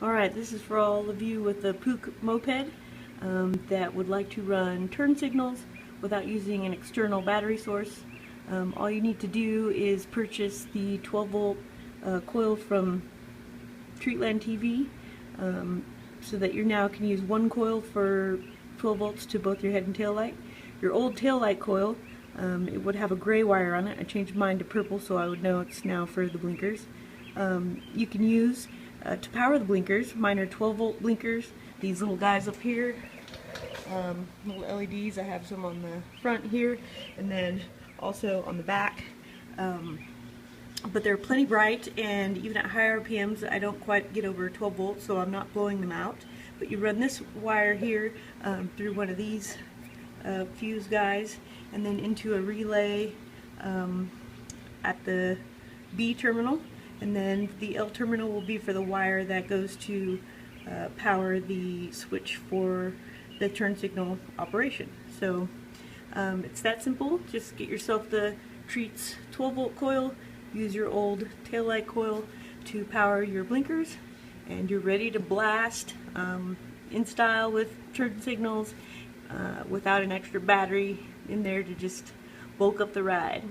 Alright, this is for all of you with the Puch moped that would like to run turn signals without using an external battery source. All you need to do is purchase the 12-volt coil from Treatland TV so that you now can use one coil for 12 volts to both your head and tail light. Your old tail light coil, it would have a gray wire on it. I changed mine to purple so I would know it's now for the blinkers. You can use to power the blinkers. Mine are 12-volt blinkers. These little guys up here, little LEDs. I have some on the front here and then also on the back. But they're plenty bright, and even at high RPMs I don't quite get over 12 volts, so I'm not blowing them out. But you run this wire here through one of these fuse guys and then into a relay at the B terminal, and then the L terminal will be for the wire that goes to power the switch for the turn signal operation. So it's that simple. Just get yourself the Treats 12-volt coil, use your old taillight coil to power your blinkers, and you're ready to blast in style with turn signals without an extra battery in there to just bulk up the ride.